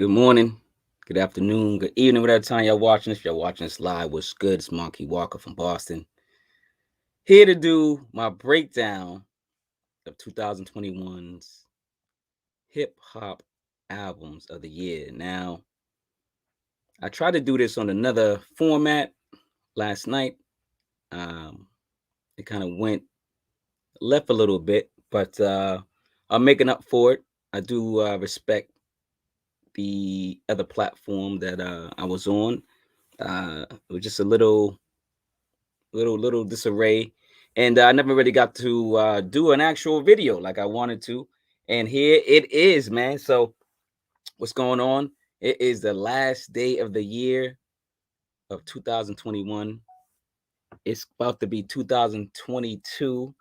Good morning, good afternoon, good evening, whatever time y'all watching this. If y'all watching this live, what's good? It's Monkey Walker from Boston. Here to do my breakdown of 2021's hip hop albums of the year. Now, I tried to do this on another format last night. Um, it kind of went left a little bit, but I'm making up for it. I do respect the other platform that I was on. It was just a little disarray, and I never really got to do an actual video like I wanted to. And here it is, man. So what's going on? It is the last day of the year of 2021. It's about to be 2022.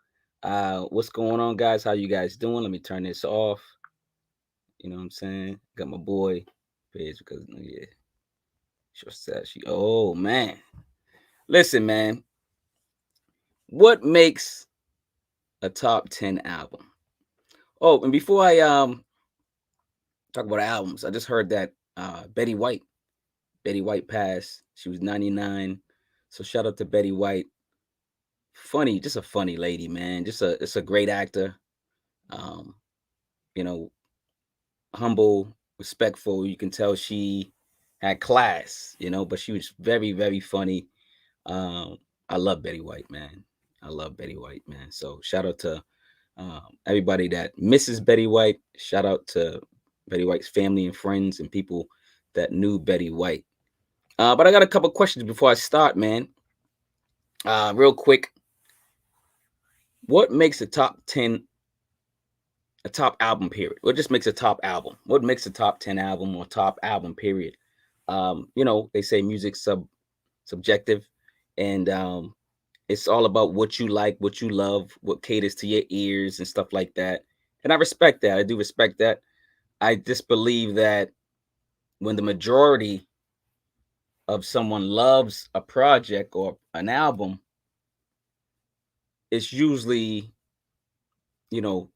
What's going on, guys? How you guys doing? Let me turn this off. You know what I'm saying? Got my boy page because yeah, sure said she. Oh man, listen, man. What makes a top 10 album? Oh, and before I talk about albums, I just heard that Betty White passed. She was 99. So shout out to Betty White. Funny, just a funny lady, man. It's a great actor. Um, you know, humble, respectful. You can tell she had class, but she was very, very funny. Um, I love Betty White, man. I love Betty White, man. So shout out to everybody that misses Betty White. Shout out to Betty White's family and friends and people that knew Betty White. But I got a couple questions before I start, man. Real quick, what makes a top 10 a top album period? What just makes a top album? What makes a top 10 album or top album period? They say music's subjective, and it's all about what you like, what you love, what caters to your ears and stuff like that. And I respect that. I do respect that. I just believe that when the majority of someone loves a project or an album, it's usually, you know,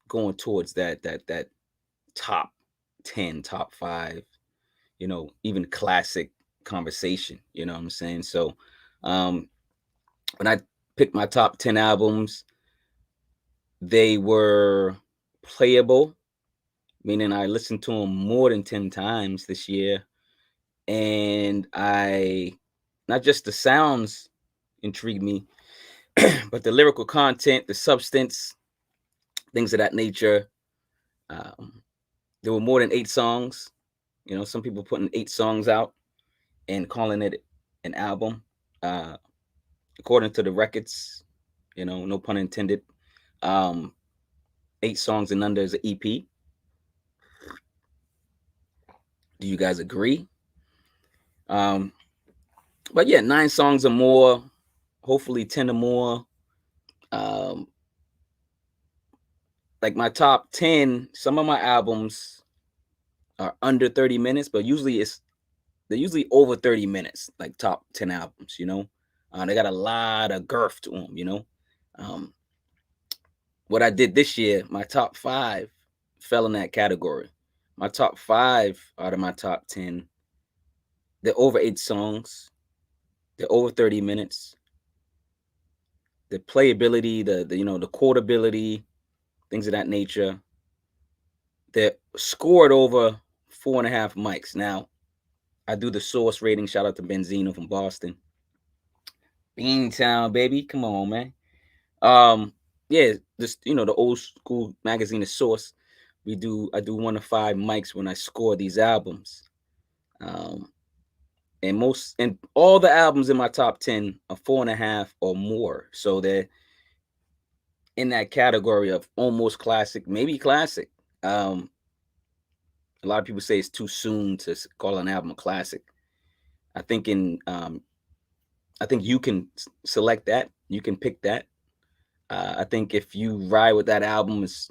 going towards that top 10, top 5, even classic conversation, you know what I'm saying? So, um when I picked my top 10 albums, they were playable, meaning I listened to them more than 10 times this year. And not just the sounds intrigued me, but the lyrical content, the substance, things of that nature. Um, there were more than 8 songs. Some people putting 8 songs out and calling it an album. Uh, According to the records, no pun intended. Um, 8 songs and under is an EP. Do you guys agree? Um, but yeah, 9 songs or more, hopefully 10 or more. Um, like my top 10, some of my albums are under 30 minutes, but they're usually over 30 minutes, like top 10 albums. They got a lot of girth to them. Um, what I did this year, my top 5 fell in that category. My top 5 out of my top 10, they're over 8 songs, they're over 30 minutes. The playability, the quotability, things of that nature. They're scored over 4.5 mics. Now, I do the source rating. Shout out to Benzino from Boston. Beantown, baby. Come on, man. Yeah, this the old school magazine, The Source. I do 1 to 5 mics when I score these albums. Um, and all the albums in my top 10 are 4.5 or more. So they're in that category of almost classic, maybe classic. A lot of people say it's too soon to call an album a classic. I think I think you can select that. You can pick that. I think if you ride with that album is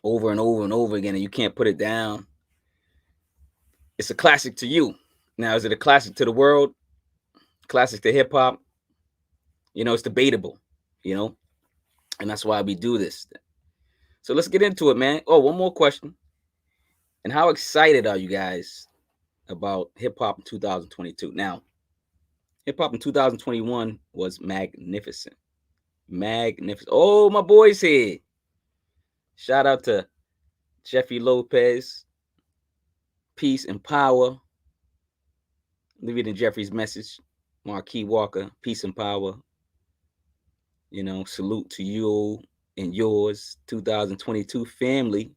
over and over and over again, and you can't put it down, it's a classic to you. Now, is it a classic to the world? Classic to hip hop? It's debatable. You know, and that's why we do this. So let's get into it, man. Oh, one more question. And how excited are you guys about hip hop in 2022? Now, hip hop in 2021 was magnificent. Magnificent. Oh, my boy's here. Shout out to Jeffy Lopez, peace and power. Leave it in Jeffrey's message. Marquis Walker, peace and power. Salute to you and yours, 2022 family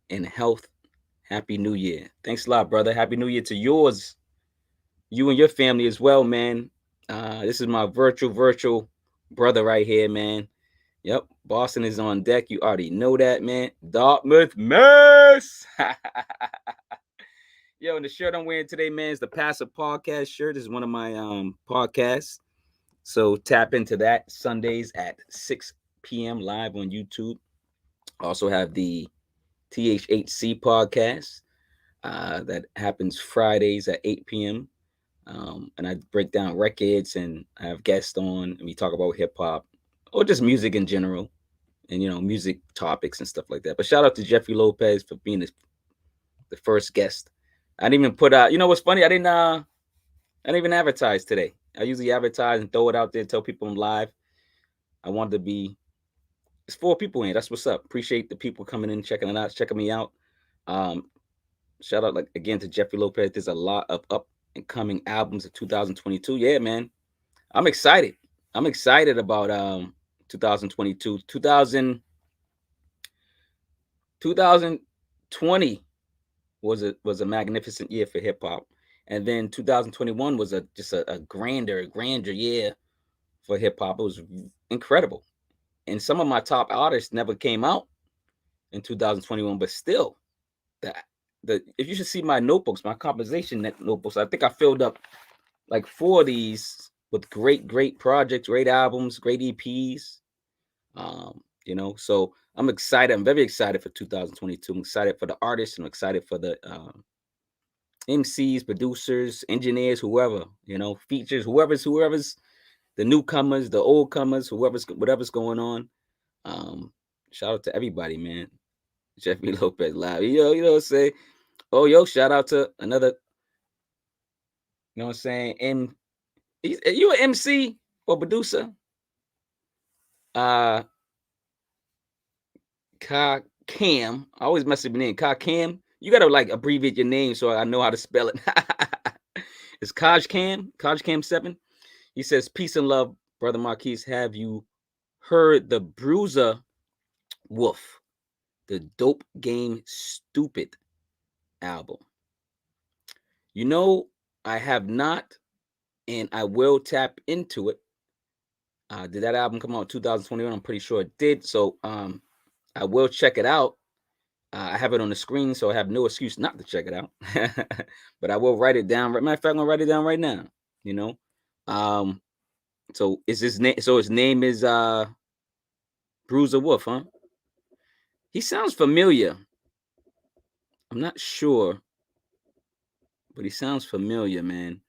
and health. Happy New Year. Thanks a lot, brother. Happy New Year to yours, you and your family as well, man. This is my virtual brother right here, man. Yep, Boston is on deck. You already know that, man. Dartmouth mess. Yo, and the shirt I'm wearing today, man, is the Passive Podcast shirt. This is one of my podcasts. So tap into that Sundays at 6 p.m. live on YouTube. Also have the THHC podcast that happens Fridays at 8 p.m. And I break down records and I have guests on and we talk about hip hop or just music in general and, music topics and stuff like that. But shout out to Jeffrey Lopez for being the first guest. I didn't even put out, what's funny? I didn't even advertise today. I usually advertise and throw it out there, tell people I'm live. I wanted to be, it's 4 people in. That's what's up. Appreciate the people coming in, checking it out, checking me out. Shout out again to Jeffrey Lopez. There's a lot of up and coming albums of 2022. Yeah, man. I'm excited. I'm excited about 2022. 2020 was a magnificent year for hip hop. And then 2021 was just a grander year for hip hop. It was incredible. And some of my top artists never came out in 2021, but still, if you should see my notebooks, my composition notebooks, I think I filled up like 4 of these with great projects, great albums, great EPs. So I'm excited. I'm very excited for 2022. I'm excited for the artists. I'm excited for the MCs, producers, engineers, whoever, features, whoever's the newcomers, the old comers, whatever's going on. Shout out to everybody, man. Jeffrey Lopez live. Say, oh, shout out to another, you know what I'm saying? You an MC or producer? K.A.A.N. I always mess up your name. K.A.A.N. You gotta like abbreviate your name so I know how to spell it. It's Tajh 7. He says, peace and love, brother Marquis. Have you heard the Bruiser Wolf, the Dope Game Stupid album? I have not, and I will tap into it. Did that album come out in 2021? I'm pretty sure it did. So I will check it out. I have it on the screen, so I have no excuse not to check it out. But I will write it down. Matter of fact, I'm gonna write it down right now. So is his name? So his name is Bruiser Wolf, huh? He sounds familiar. I'm not sure, but he sounds familiar, man.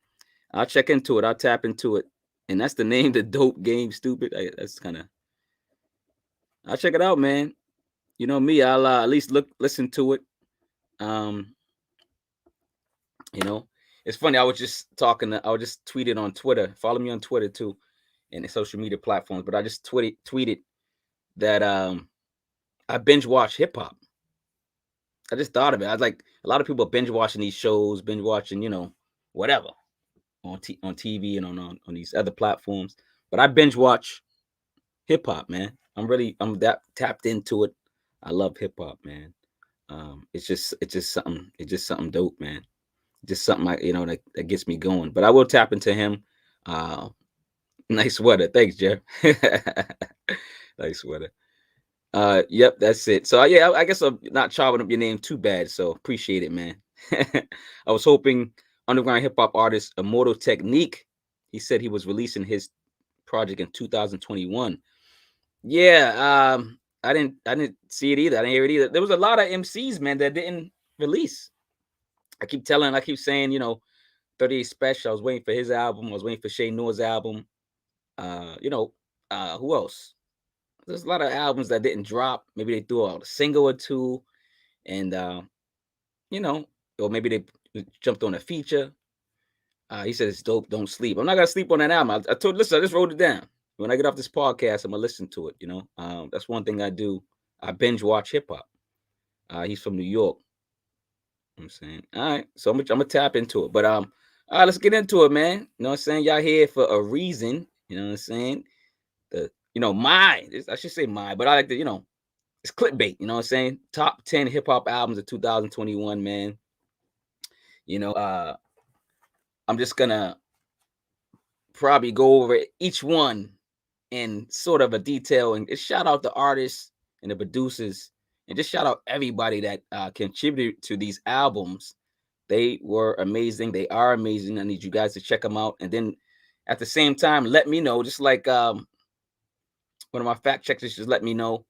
I'll check into it. I'll tap into it, and that's the name, the Dope Game Stupid. That's kind of. I'll check it out, man. You know me. I'll at least listen to it. It's funny. I was just tweeted on Twitter. Follow me on Twitter too, and the social media platforms. But I just tweeted that I binge watch hip hop. I just thought of it. I was like, a lot of people binge watching these shows, binge watching, whatever on TV and on these other platforms. But I binge watch hip hop, man. I'm that tapped into it. I love hip hop, man. It's just something dope, man. Just something that gets me going. But I will tap into him. Nice sweater. Thanks, Jeff. Nice sweater. Yep, that's it. So yeah, I guess I'm not chopping up your name too bad. So appreciate it, man. I was hoping underground hip hop artist Immortal Technique. He said he was releasing his project in 2021. Yeah, I didn't see it either. I didn't hear it either. There was a lot of MCs, man, that didn't release. I keep saying, 38 Special. I was waiting for his album. I was waiting for Shay Noah's album. Who else? There's a lot of albums that didn't drop. Maybe they threw out a single or two. And you know, or maybe they jumped on a feature. He said it's dope. Don't sleep. I'm not gonna sleep on that album. I told listen, I just wrote it down. When I get off this podcast, I'm gonna listen to it. That's one thing I do. I binge watch hip hop. He's from New York. I'm saying, all right. So I'm gonna tap into it. But all right, let's get into it, man. You know what I'm saying? Y'all here for a reason. You know what I'm saying? I should say mine, but I like to, it's clickbait. You know what I'm saying? Top 10 hip hop albums of 2021, man. You know, I'm just gonna probably go over each one in sort of a detail and just shout out the artists and the producers and just shout out everybody that contributed to these albums. They were amazing. They are amazing. I need you guys to check them out. And then at the same time, let me know, just like one of my fact checkers just let me know.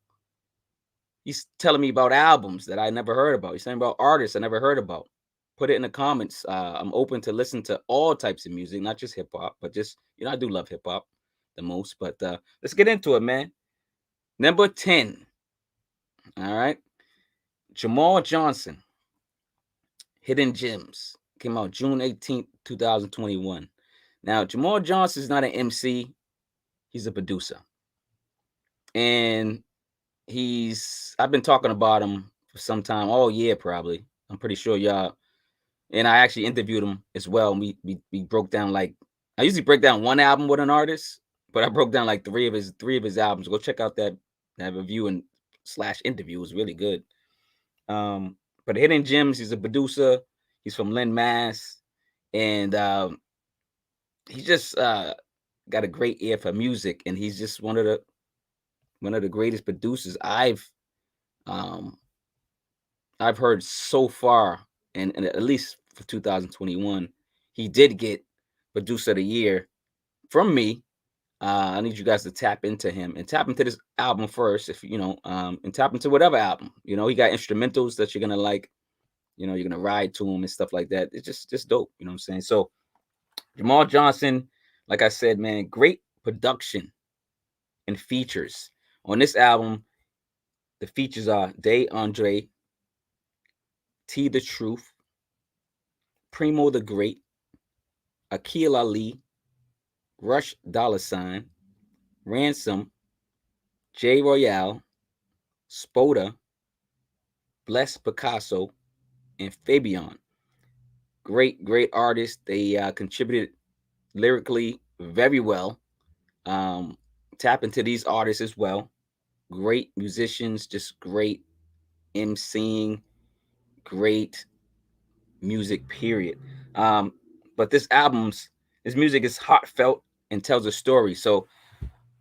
He's telling me about albums that I never heard about. He's telling me about artists I never heard about. Put it in the comments. I'm open to listen to all types of music, not just hip hop, but just, I do love hip hop the most. But let's get into it, man. Number 10. All right. Jamal Johnson, Hidden Gems. Came out June 18th, 2021. Now, Jamal Johnson is not an MC. He's a producer. And I've been talking about him for some time, all year probably. I'm pretty sure y'all, and I actually interviewed him as well. And we broke down, like, I usually break down one album with an artist, but I broke down like three of his albums. Go check out that review and / interview. It was really good. But Hidden Gems, he's a producer. He's from Lynn, Mass, and he just got a great ear for music, and he's just one of the greatest producers um I've heard so far, and at least for 2021, he did get producer of the year from me. I need you guys to tap into him and tap into this album first, if and tap into whatever album. He got instrumentals that you're gonna like. You're gonna ride to him and stuff like that. It's just dope. You know what I'm saying? So Jamal Johnson, like I said, man, great production and features on this album. The features are Day Andre, T the Truth, Primo the Great, Akil Ali, Rush Dollar Sign, Ransom, J Royale, Spoda, Bless Picasso, and Fabian. Great artists. They contributed lyrically very well. Tap into these artists as well. Great musicians, just great emceeing, great music, period. But this music is heartfelt and tells a story. So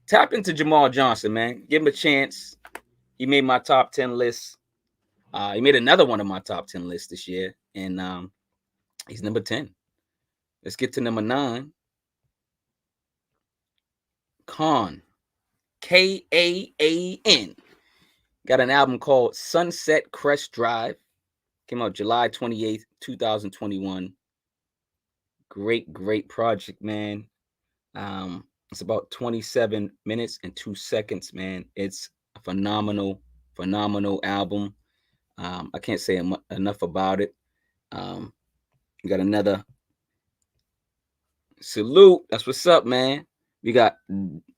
tap into Jamal Johnson, man. Give him a chance. He made my top 10 list. He made another one of my top 10 lists this year, and he's number 10. Let's get to number 9. K.A.A.N. K.A.A.N. Got an album called Sunset Crest Drive. Came out July 28th, 2021. Great project, man. It's about 27 minutes and 2 seconds, man. It's a phenomenal album. I can't say enough about it. We got another salute. That's what's up, man. We got,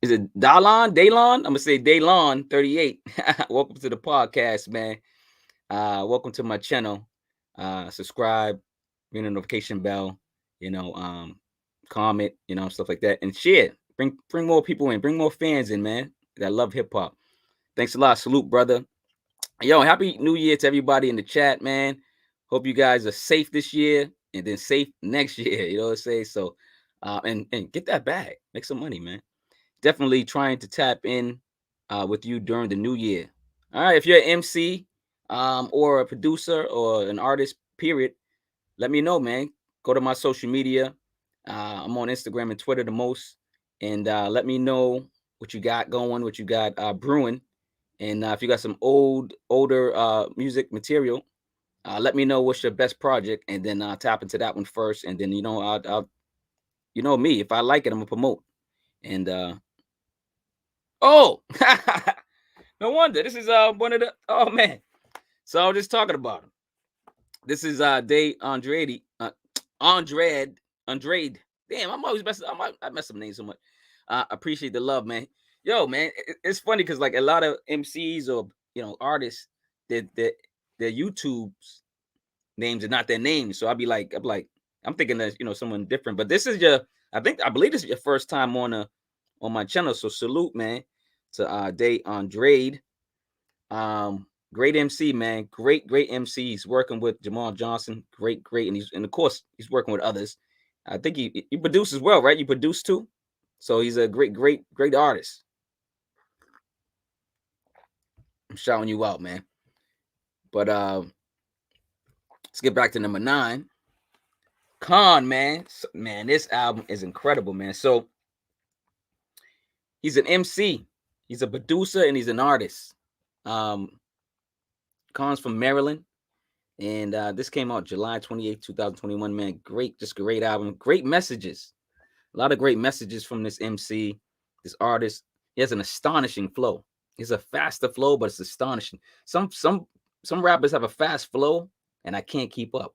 is it Daylon? I'm gonna say Daylon 38. Welcome to the podcast, man. Welcome to my channel. Subscribe, ring the notification bell, comment, stuff like that, and share. Bring more people in, bring more fans in, man, that love hip hop. Thanks a lot. Salute, brother. Yo, happy new year to everybody in the chat, man. Hope you guys are safe this year and then safe next year. You know what I'm saying? So and get that bag. Make some money, man. Definitely trying to tap in with you during the new year. All right, if you're an MC or a producer or an artist, period, let me know, man. Go to my social media. I'm on Instagram and Twitter the most. And let me know what you got going, what you got brewing. And if you got some older music material, let me know what's your best project, and then tap into that one first. And then I'll me, if I like it, I'm gonna promote. And oh, no wonder this is one of the, oh man. So I was just talking about him. This is Day Andrade. Andrade. Damn, I'm always messing. I mess up names so much. Appreciate the love, man. Yo, man, it's funny because like a lot of MCs or artists, their YouTube's names are not their names. So I'm thinking that someone different. But this is I believe this is your first time on my channel. So salute, man, to Day Andrade. Great MC, man. Great MC. He's working with Jamal Johnson. Great, and of course he's working with others. I think he produces well, right? You produce too, so he's a great artist. I'm shouting you out, man. But let's get back to number 9. K.A.A.N, man. Man, this album is incredible, man. So he's an MC, he's a producer, and he's an artist. K.A.A.N's from Maryland. And this came out July 28th, 2021, man. Great album. Great messages. A lot of great messages from this MC, this artist. He has an astonishing flow. It's a faster flow, but it's astonishing. Some rappers have a fast flow, and I can't keep up.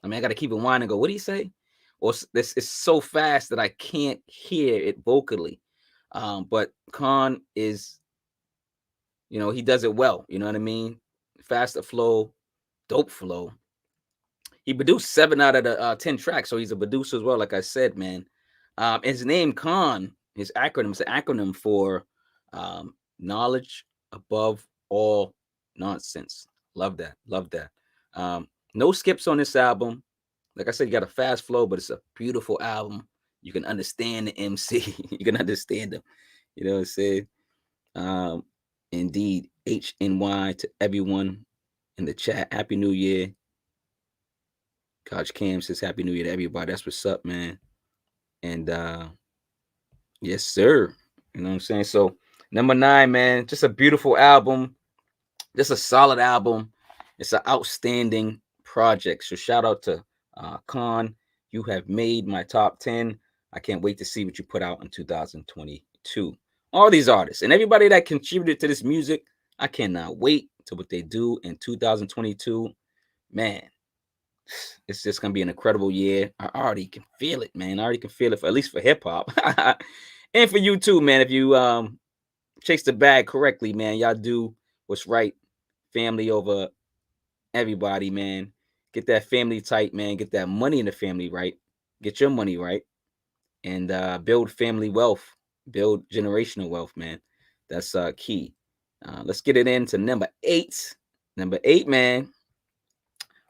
I mean, I got to keep it winding and go, what do you say? Or this is so fast that I can't hear it vocally. But K.A.A.N is, he does it well. You know what I mean? Faster flow, dope flow. He produced 7 out of the 10 tracks, so he's a producer as well. Like I said, man. His name K.A.A.N, his acronym is an acronym for knowledge above all nonsense. Love that. No skips on this album. Like I said, you got a fast flow, but it's a beautiful album. You can understand the MC. You can understand them. You know what I'm saying? Indeed, HNY to everyone in the chat. Happy New Year. Coach Cam says Happy New Year to everybody. That's what's up, man. And yes, sir. You know what I'm saying? So number 9, man, just a beautiful album. Just a solid album. It's an outstanding project. So shout out to K.A.A.N. You have made my top 10. I can't wait to see what you put out in 2022. All these artists and everybody that contributed to this music, I cannot wait to what they do in 2022. Man, it's just gonna be an incredible year. I already can feel it, man. I already can feel it at least for hip hop, and for you too, man. If you chase the bag correctly, man, y'all do what's right. Family over everybody, man. Get that family tight, man. Get that money in the family right. Get your money right, and build family wealth, build generational wealth, man. That's key. Let's get it into number 8. Number 8, man.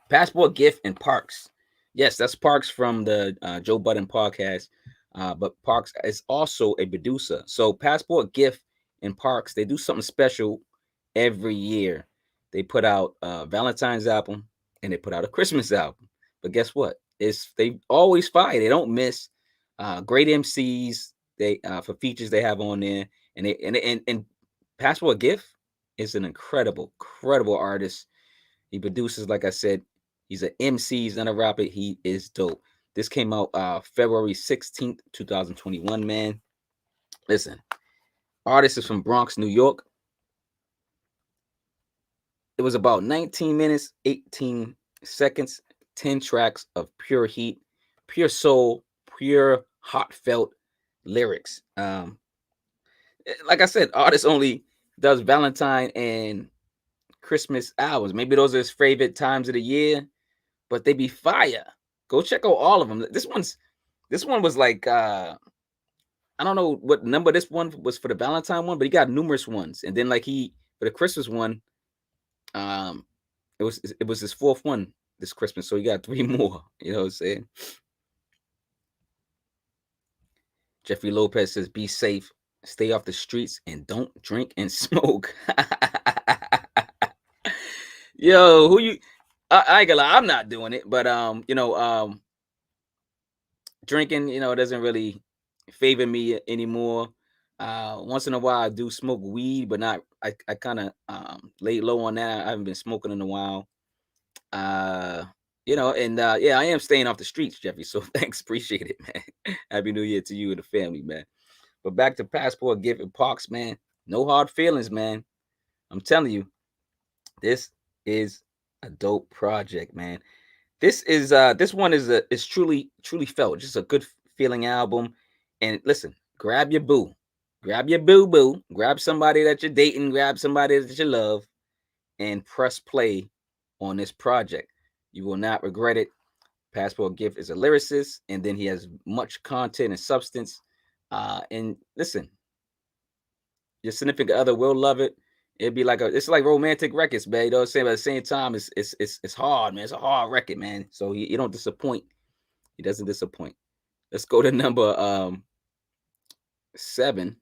Passport, Gift, and Parks. Yes, that's Parks from the Joe Budden podcast. But Parks is also a producer. So Passport, Gift, and Parks, they do something special every year. They put out a Valentine's album and they put out a Christmas album. But guess what? They always fire. They don't miss. Great MCs they for features they have on there. And Passport Gift is an incredible artist. He produces, like I said, he's an MC, he's not a rapper. He is dope. This came out February 16th, 2021, man. Listen, artist is from Bronx, New York. It was about 19 minutes, 18 seconds, 10 tracks of pure heat, pure soul, pure heartfelt lyrics. Like I said, artist only does Valentine and Christmas albums. Maybe those are his favorite times of the year, but they be fire. Go check out all of them. This one was like I don't know what number this one was for the Valentine one, but he got numerous ones. And then like for the Christmas one, it was his 4th one this Christmas, so he got 3 more. You know what I'm saying? Jeffrey Lopez says, "Be safe, stay off the streets, and don't drink and smoke." Yo, who you? I ain't gonna lie, I'm not doing it, but drinking, doesn't really favor me anymore. Once in a while, I do smoke weed, but not. I kind of laid low on that. I haven't been smoking in a while. And yeah, I am staying off the streets, Jeffrey. So thanks, appreciate it, man. Happy New Year to you and the family, man. But back to Passport, Gift, and Parks, man. No hard feelings, man. I'm telling you, this is a dope project, man. This one is truly felt. Just a good feeling album. And listen, grab your boo. Grab your boo. Grab somebody that you're dating, grab somebody that you love, and press play on this project. You will not regret it. Passport Gift is a lyricist, and then he has much content and substance. And listen, your significant other will love it. It'd be like it's like romantic records, man. You know what I'm saying? But at the same time, it's hard, man. It's a hard record, man. So he don't disappoint. He doesn't disappoint. Let's go to number 7.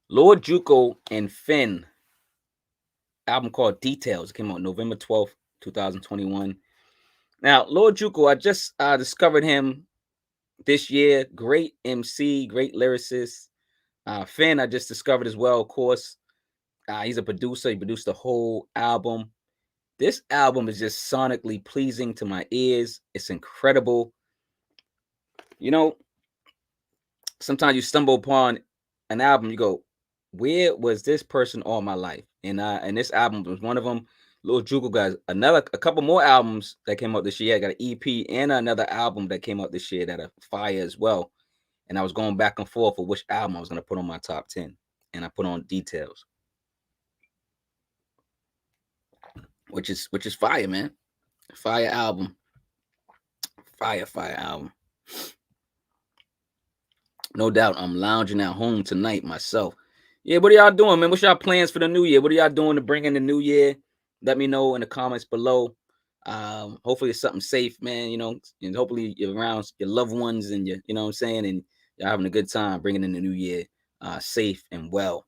Lord Juco and Finn, album called Details. It came out November 12th, 2021. Now, Lord Juco, I just discovered him this year. Great MC, great lyricist. Finn, I just discovered as well, of course. He's a producer. He produced the whole album. This album is just sonically pleasing to my ears. It's incredible. You know, sometimes you stumble upon an album, you go, where was this person all my life? And this album was one of them. Lil Juco got a couple more albums that came out this year. I got an EP and another album that came out this year that are fire as well. And I was going back and forth for which album I was going to put on my top 10. And I put on Details, which is fire, man. Fire album. Fire album. No doubt I'm lounging at home tonight myself. Yeah, what are y'all doing, man? What's y'all plans for the new year? What are y'all doing to bring in the new year? Let me know in the comments below. Hopefully it's something safe, man, you know, and hopefully you're around your loved ones and you know what I'm saying, and y'all having a good time bringing in the new year safe and well.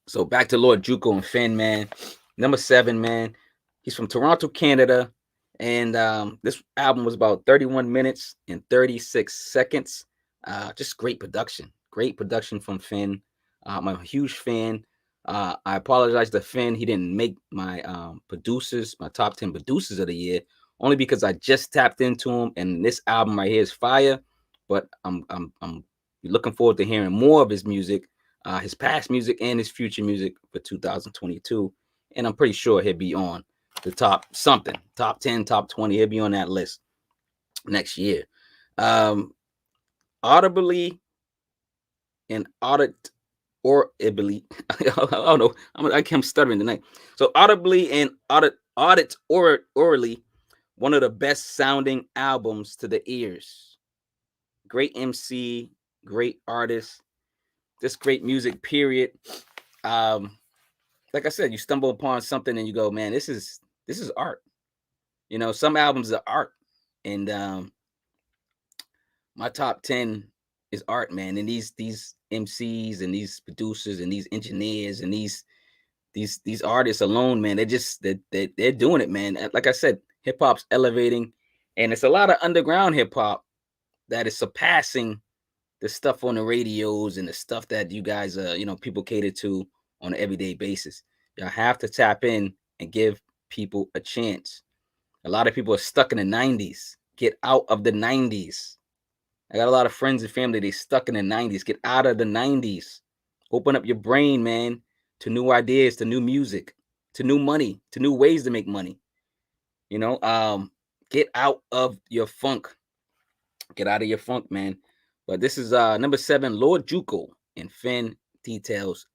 So back to Lord Juco and Finn, man. Number 7, man. He's from Toronto, Canada. And this album was about 31 minutes and 36 seconds. Just great production. Great production from Finn. I'm a huge fan. I apologize to Finn. He didn't make my my top 10 producers of the year, only because I just tapped into him. And this album right here is fire. But I'm looking forward to hearing more of his music, his past music and his future music for 2022. And I'm pretty sure he'll be on the top 10, top 20. He'll be on that list next year. Audibly and audibly. I don't know. I'm stuttering tonight. So audibly and orally, one of the best sounding albums to the ears. Great MC, great artist, just great music. Period. Like I said, you stumble upon something and you go, man, this is art. You know, some albums are art, and my top 10 is art, man. And these MCs and these producers and these engineers and these artists alone, man, they're doing it, man. Like I said, hip hop's elevating, and it's a lot of underground hip hop that is surpassing the stuff on the radios and the stuff that you guys people cater to on an everyday basis. Y'all have to tap in and give people a chance. A lot of people are stuck in the 90s. Get out of the 90s. I got a lot of friends and family, they stuck in the 90s. Get out of the 90s. Open up your brain, man, to new ideas, to new music, to new money, to new ways to make money. You know, get out of your funk. Get out of your funk, man. But this is number 7, Lord Juco and Finn, Details.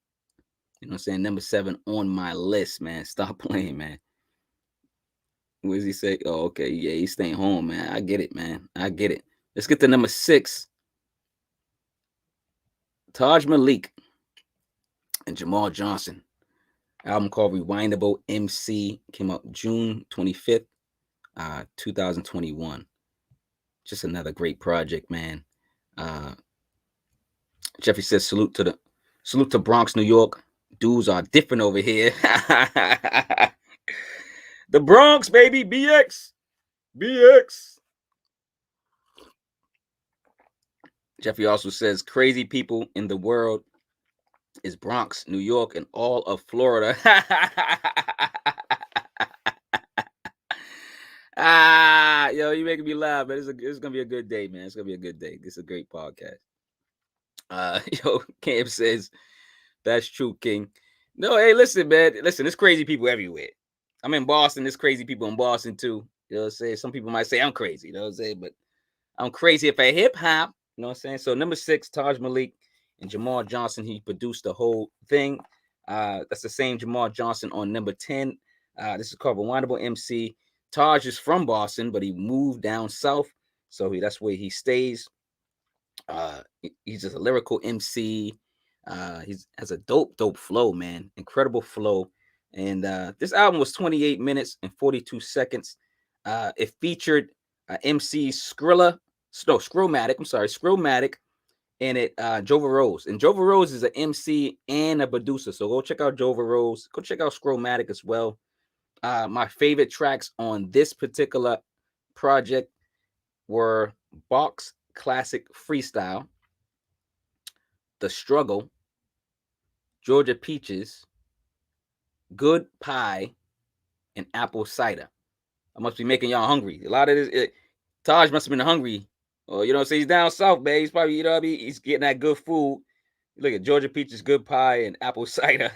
You know what I'm saying? Number 7 on my list, man. Stop playing, man. What does he say? Oh, okay. Yeah, he's staying home, man. I get it, man. I get it. Let's get to number 6. Tajh Malik and Jamal Johnson. Album called Rewindable MC. Came out June 25th, 2021. Just another great project, man. Jeffrey says salute to Bronx, New York. Dudes are different over here. The Bronx, baby. BX. Jeffrey also says crazy people in the world is Bronx, New York, and all of Florida. Yo, you making me laugh, man. It's gonna be a good day, man. It's gonna be a good day. This is a great podcast. Yo, Cam says that's true, King. No, hey, listen, man. Listen, there's crazy people everywhere. I'm in Boston. There's crazy people in Boston too. You know what I'm saying? Some people might say I'm crazy, you know what I'm saying? But I'm crazy for hip hop, you know what I'm saying? So number 6, Tajh Malik and Jamal Johnson. He produced the whole thing. That's the same Jamal Johnson on number 10. This is called Rewindable MC. Tajh is from Boston, but he moved down south, so that's where he stays. He's just a lyrical MC. He has a dope flow, man. Incredible flow. And this album was 28 minutes and 42 seconds. It featured MC Skrillmatic. I'm sorry, Skrillmatic. And it Jova Rose. And Jova Rose is an MC and a producer. So go check out Jova Rose. Go check out Skrillmatic as well. My favorite tracks on this particular project were Box Classic Freestyle, The Struggle, Georgia Peaches, Good Pie, and Apple Cider. I must be making y'all hungry. A lot of this, Tajh must have been hungry. Or, you know, so he's down south, man. He's probably, you know what I mean? He's getting that good food. Look at Georgia Peaches, Good Pie, and Apple Cider.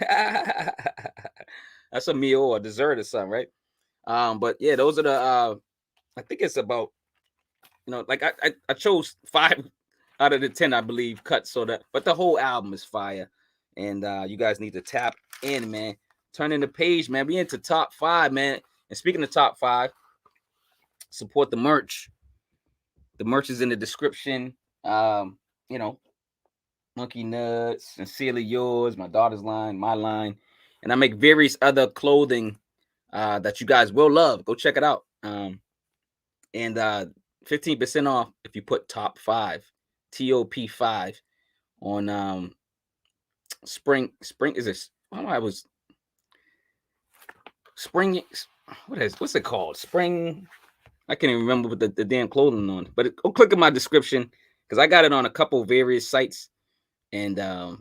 That's a meal or a dessert or something, right? But yeah, those are the, I think it's about, you know, like I chose 5 out of the 10, I believe, cuts. So that, but the whole album is fire. And you guys need to tap in, man. Turn in the page, man. We into top 5, man. And speaking of top 5, support the merch. The merch is in the description. You know, Monkey Nuts, Sincerely Yours, my daughter's line, my line. And I make various other clothing that you guys will love. Go check it out. And 15% off if you put top 5, TOP5 on spring is this? Oh, I was spring. What's it called? Spring. I can't even remember what the damn clothing on. But go click in my description because I got it on a couple various sites. And I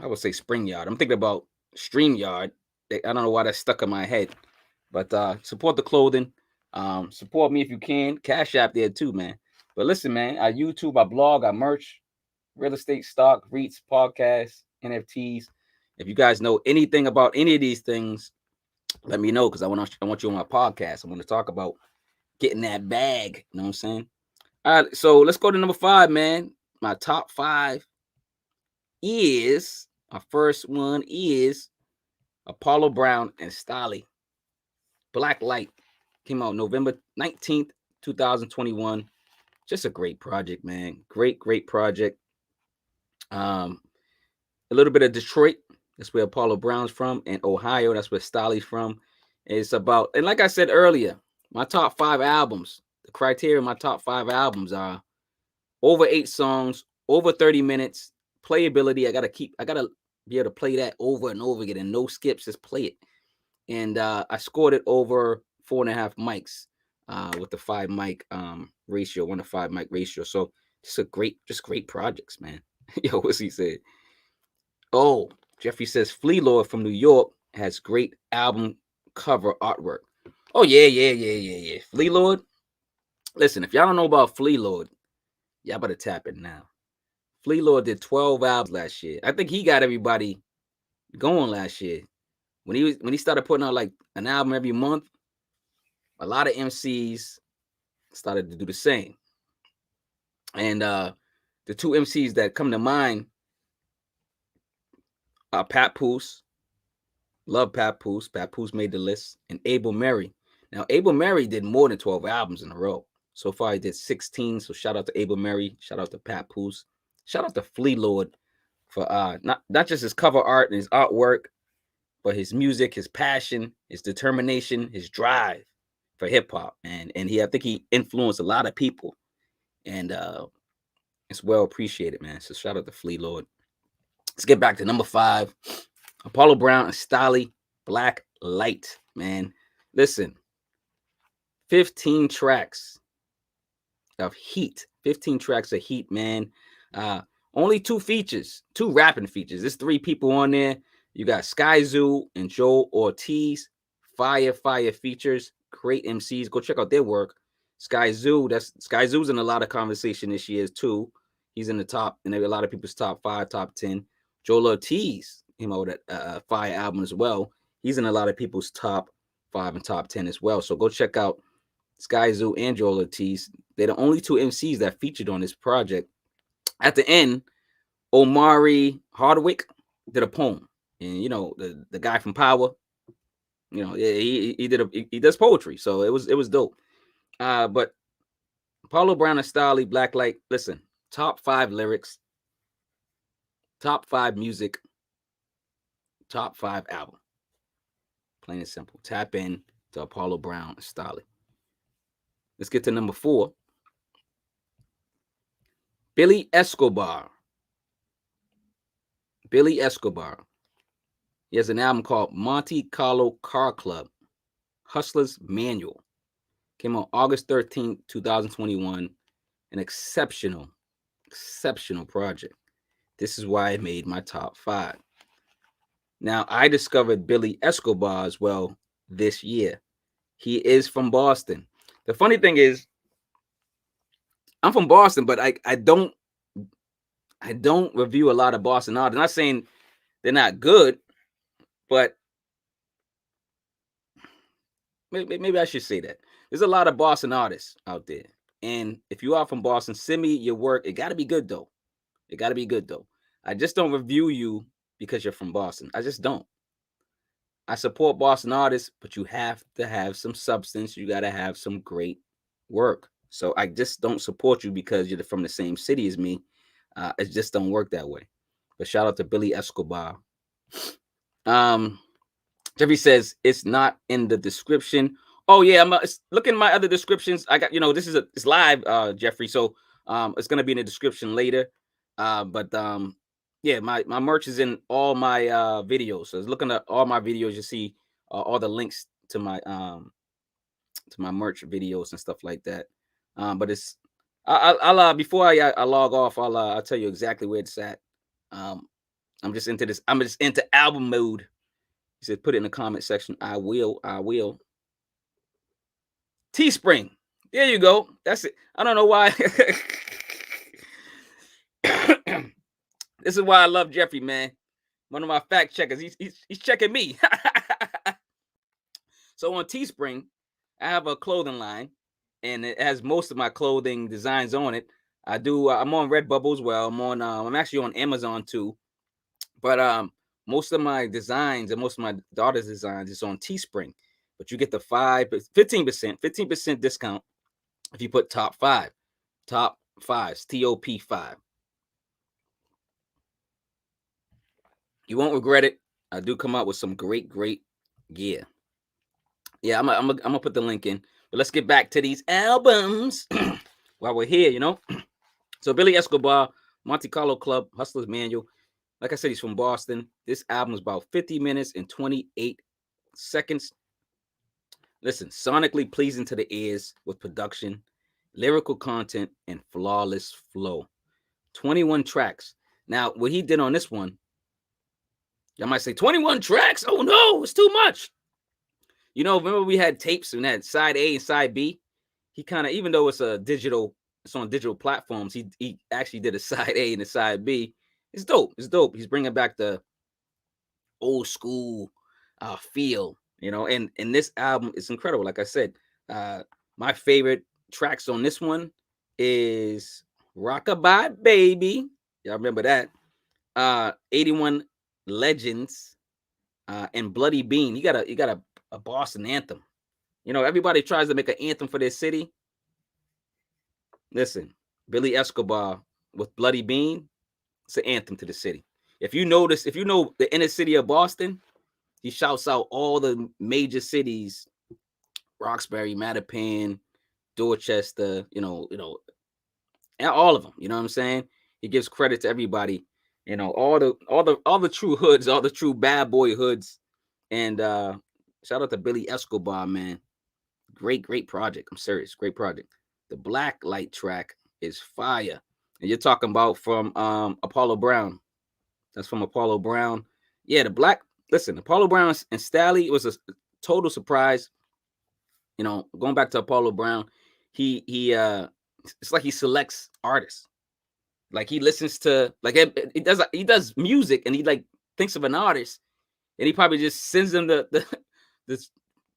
would say SpringYard. I'm thinking about StreamYard. I don't know why that's stuck in my head. But support the clothing. Support me if you can. Cash App there too, man. But listen, man, I YouTube, I blog, I merch, real estate, stock, REITs, podcasts, NFTs. If you guys know anything about any of these things, let me know because I want you on my podcast. I want to talk about getting that bag. You know what I'm saying? All right, so let's go to number 5, man. My top 5 is, my first one is Apollo Brown and Stalley. Blacklight came out November 19th, 2021. Just a great project, man. Great project. A little bit of Detroit. That's where Apollo Brown's from. And Ohio. That's where Stalley's from. It's about, and like I said earlier, my top 5 albums, the criteria of my top 5 albums are over 8 songs, over 30 minutes, playability. I gotta be able to play that over and over again and no skips, just play it. And I scored it over 4.5 mics with the 5 mic ratio, 1-to-5 mic ratio. So just great projects, man. Yo, what's he said? Oh, Jeffrey says Flea Lord from New York has great album cover artwork. Oh yeah. Flea Lord. Listen, if y'all don't know about Flea Lord, y'all better tap it now. Flea Lord did 12 albums last year. I think he got everybody going last year. When he started putting out like an album every month, a lot of MCs started to do the same. And the 2 MCs that come to mind are Papoose. Love Papoose. Papoose made the list. And Abel Mary. Now, Abel Mary did more than 12 albums in a row. So far, he did 16. So shout out to Abel Mary. Shout out to Papoose. Shout out to Flea Lord for not just his cover art and his artwork, but his music, his passion, his determination, his drive for hip hop, and I think he influenced a lot of people, and it's well appreciated, man. So shout out to Flea Lord. Let's get back to number 5, Apollo Brown and Stalley, Blacklight, man. Listen, 15 tracks of heat, 15 tracks of heat, man. Only 2 features, 2 rapping features. There's 3 people on there. You got Sky Zoo and Joel Ortiz. Fire features. Great MCs. Go check out their work. Sky Zoo's in a lot of conversation this year too. He's in the top, and a lot of people's top 5, top 10. Joel Ortiz, came out with a fire album as well. He's in a lot of people's top 5 and top 10 as well. So go check out Sky Zoo and Joel Ortiz. They're the only 2 MCs that featured on this project. At the end, Omari Hardwick did a poem, and the guy from Power, he does poetry, so it was dope. But Apollo Brown and Stalley, Blacklight, listen, top 5 lyrics, top 5 music, top 5 album. Plain and simple. Tap in to Apollo Brown and Stalley. Let's get to number 4. Billy Escobar. Billy Escobar. He has an album called Monte Carlo Car Club, Hustler's Manual. Came out August 13th, 2021. An exceptional project. This is why it made my top 5. Now, I discovered Billy Escobar as well this year. He is from Boston. The funny thing is, I'm from Boston, but I don't review a lot of Boston artists. I'm not saying they're not good, but maybe I should say that. There's a lot of Boston artists out there. And if you are from Boston, send me your work. It got to be good, though. I just don't review you because you're from Boston. I just don't. I support Boston artists, but you have to have some substance. You got to have some great work. So I just don't support you because you're from the same city as me. It just don't work that way. But shout out to Billy Escobar. Jeffrey says it's not in the description. Oh yeah, I'm looking at my other descriptions. I got, this is it's live, Jeffrey. So it's gonna be in the description later. Yeah, my merch is in all my videos. So looking at all my videos, you see all the links to my merch videos and stuff like that. But it's I'll before I log off, I'll tell you exactly where it's at. I'm just into this. I'm just into album mode. He said, put it in the comment section. I will. Teespring. There you go. That's it. I don't know why. This is why I love Jeffrey, man. One of my fact checkers. He's checking me. So on Teespring, I have a clothing line, and it has most of my clothing designs on it. I'm on Redbubble as well. I'm actually on Amazon too. But most of my designs and most of my daughter's designs is on Teespring. But you get the 15% discount if you put top 5. Top 5s, TOP5. You won't regret it. I do come out with some great gear. Yeah, I'm gonna put the link in. But let's get back to these albums while we're here, So Billy Escobar, Monte Carlo Club, Hustler's Manual. Like I said, he's from Boston. This album is about 50 minutes and 28 seconds. Listen, sonically pleasing to the ears with production, lyrical content, and flawless flow. 21 tracks. Now, what he did on this one, y'all might say, 21 tracks? Oh no, it's too much. Remember we had tapes and had side A and side B? He kind of, even though it's on digital platforms, he actually did a side A and a side B. It's dope. He's bringing back the old school feel, and this album is incredible. Like I said, my favorite tracks on this one is Rockabye Baby. Y'all remember that? 81 Legends and Bloody Bean. You got a Boston anthem. Everybody tries to make an anthem for their city. Listen, Billy Escobar with Bloody Bean, it's an anthem to the city. If you know the inner city of Boston, he shouts out all the major cities, Roxbury, Mattapan, Dorchester, and all of them. You know what I'm saying? He gives credit to everybody, all the true hoods, all the true bad boy hoods. And shout out to Billy Escobar, man. Great project. I'm serious. Great project. The Blacklight track is fire. And you're talking about from Apollo Brown. That's from Apollo Brown. Yeah, Apollo Brown and Stalley was a total surprise. Going back to Apollo Brown, he it's like he selects artists. Like he listens to, like he does music, and he like thinks of an artist, and he probably just sends them this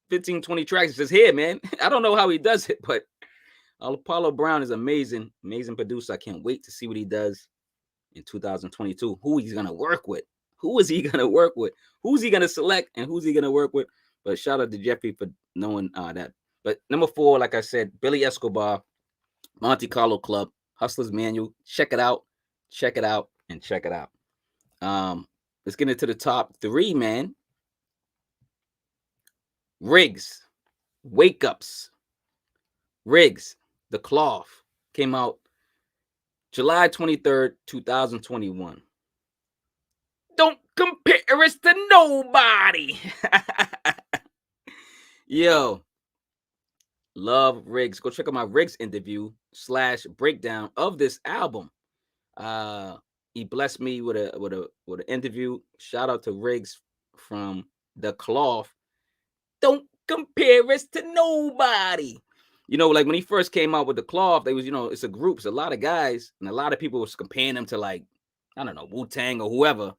15, 20 tracks and says, here, man. I don't know how he does it, but Apollo Brown is amazing producer. I can't wait to see what he does in 2022. Who he's gonna work with? Who is he gonna work with? Who's he gonna select and who's he gonna work with? But shout out to Jeffrey for knowing that. But number 4, like I said, Billy Escobar, Monte Carlo Club, Hustler's Manual. Check it out, and check it out. Let's get into the top 3, man. Rigz, Wake Ups. Rigz, The Cloth, came out July 23rd, 2021. Don't compare us to nobody. Yo, love Rigz. Go check out my Rigz interview / breakdown of this album. He blessed me with an interview. Shout out to Rigz from The Cloth. Don't compare us to nobody. You know, like when he first came out with The Cloth, they was, it's a group, it's a lot of guys, and a lot of people was comparing them to, like, I don't know, Wu-Tang or whoever.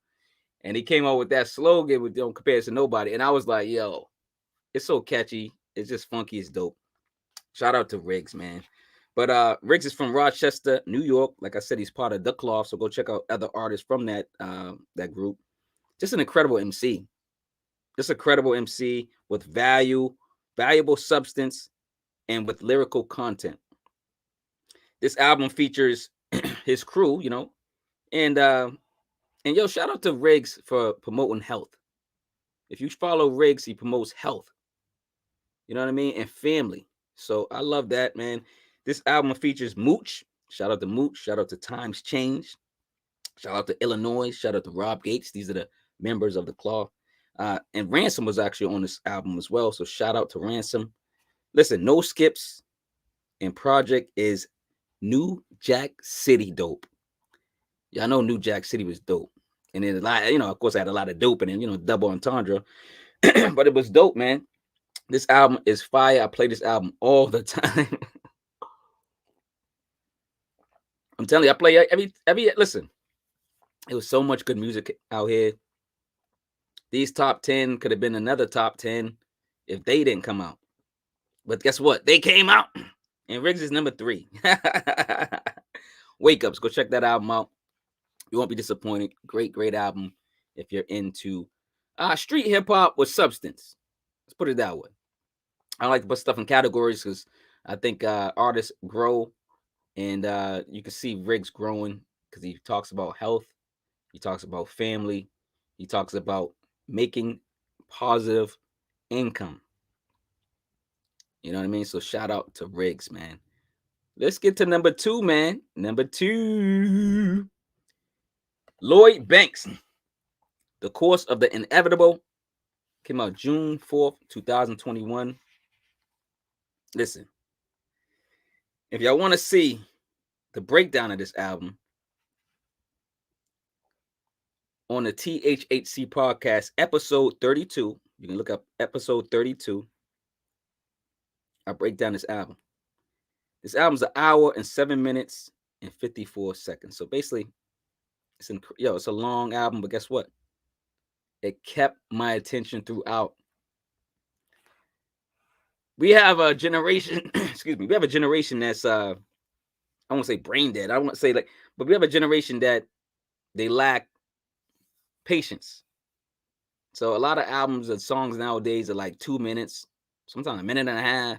And he came out with that slogan with "Don't compare us to nobody." And I was like, yo, it's so catchy. It's just funky. It's dope. Shout out to Rigz, man. But Rigz is from Rochester, New York. Like I said, he's part of The Cloth. So go check out other artists from that group. Just an incredible MC. Just a credible MC with valuable substance, and with lyrical content. This album features his crew, and yo, shout out to Rigz for promoting health. If you follow Rigz, he promotes health. You know what I mean? And family. So I love that, man. This album features Mooch. Shout out to Mooch. Shout out to Times Change. Shout out to Illinois. Shout out to Rob Gates. These are the members of The Cloth. And Ransom was actually on this album as well. So shout out to Ransom. Listen, no skips. And project is New Jack City dope. Yeah, I know New Jack City was dope. And then a lot, of course, I had a lot of dope in it, double entendre. But it was dope, man. This album is fire. I play this album all the time. I'm telling you, I play every listen. It was so much good music out here. These top 10 could have been another top 10 if they didn't come out. But guess what? They came out. And Rigz is number 3. Wake Ups. Go check that album out. You won't be disappointed. Great album if you're into street hip hop with substance. Let's put it that way. I like to put stuff in categories because I think artists grow, and you can see Rigz growing because he talks about health, he talks about family, he talks about making positive income. You know what I mean? So shout out to Rigz, man. Let's get to number 2, man. Number 2. Lloyd Banks. The Course of the Inevitable came out June 4th, 2021. Listen, if y'all want to see the breakdown of this album on the THHC podcast, episode 32, you can look up episode 32. I break down this album. This album's 1 hour and 7 minutes and 54 seconds. So basically, it's a long album, but guess what? It kept my attention throughout. We have a generation, excuse me, we have a generation that's I won't say brain dead. I won't say but we have a generation that they lack patience. So a lot of albums and songs nowadays are like 2 minutes, sometimes a minute and a half.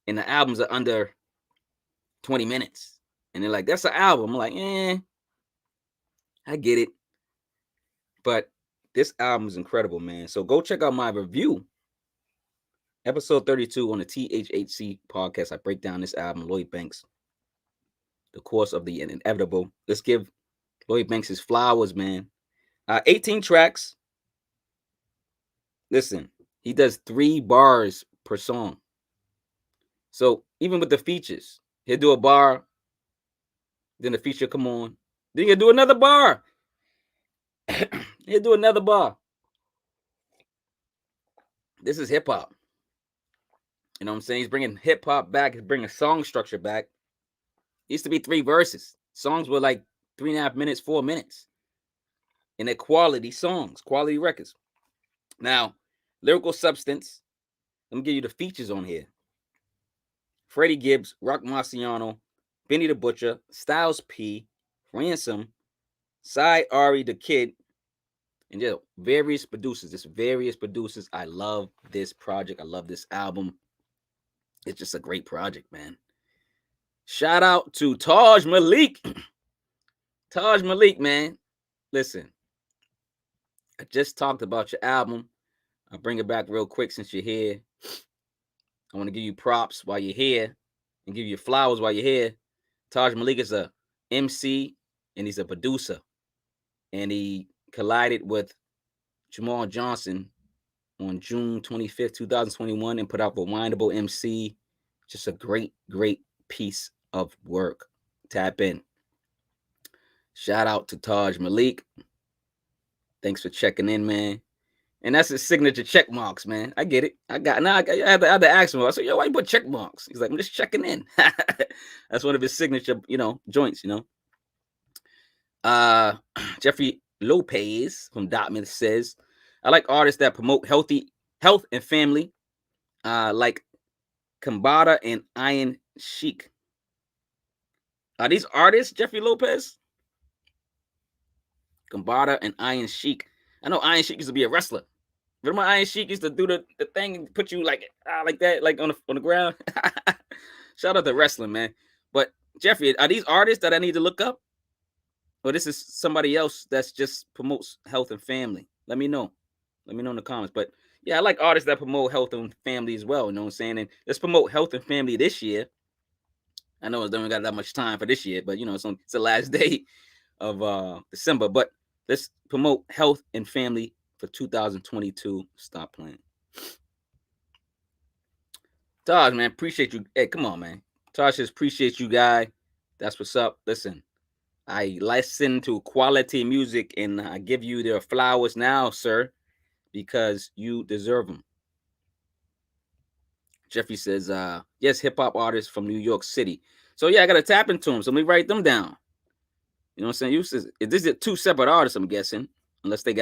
And the albums are under 20 minutes. And they're like, that's an album. I'm like, I get it. But this album is incredible, man. So go check out my review. Episode 32 on the THHC podcast. I break down this album, Lloyd Banks, The Course of the Inevitable. Let's give Lloyd Banks his flowers, man. 18 tracks. Listen, he does 3 bars per song. So even with the features, he'll do a bar, then the feature come on, then he'll do another bar. He'll do another bar. This is hip hop. You know what I'm saying? He's bringing hip hop back. He's bringing song structure back. It used to be 3 verses. Songs were like 3.5 minutes, 4 minutes. and they're quality songs, quality records. Now, lyrical substance. Let me give you the features on here. Freddie Gibbs, Rock Marciano, Benny the Butcher, Styles P, Ransom, Cy Ari the Kid, and various producers. There's various producers. I love this project. I love this album. It's just a great project, man. Shout out to Tajh Malik. Tajh Malik, man. Listen, I just talked about your album. I'll bring it back real quick since you're here. I want to give you props while you're here and give you flowers while you're here. Tajh Malik is a MC and he's a producer. And he collided with Jamal Johnson on June 25th, 2021 and put out Rewindable MC. Just a great, great piece of work. Tap in. Shout out to Tajh Malik. Thanks for checking in, man. And that's his signature check marks, man. I get it. I had to ask him. I said, yo, why you put check marks? He's like, I'm just checking in. That's one of his signature, joints, Jeffrey Lopez from Dotman says, I like artists that promote health and family, like Kambada and Iron Sheik. Are these artists, Jeffrey Lopez? Kambada and Iron Sheik. I know Iron Sheik used to be a wrestler. Remember Iron Sheik used to do the thing and put you like that, like on the ground? Shout out to wrestling, man. But Jeffrey, are these artists that I need to look up? Or this is somebody else that's just promotes health and family? Let me know. Let me know in the comments. But yeah, I like artists that promote health and family as well. You know what I'm saying? And let's promote health and family this year. I know I don't got that much time for this year, but it's the last day of December. But let's promote health and family for 2022. Stop playing. Tajh, man, appreciate you. Hey, come on, man. Tajh says, appreciate you, guy. That's what's up. Listen, I listen to quality music and I give you their flowers now, sir, because you deserve them. Jeffrey says, yes, hip-hop artists from New York City. So, yeah, I got to tap into them. So let me write them down. You know what I'm saying? This is two separate artists, I'm guessing, unless they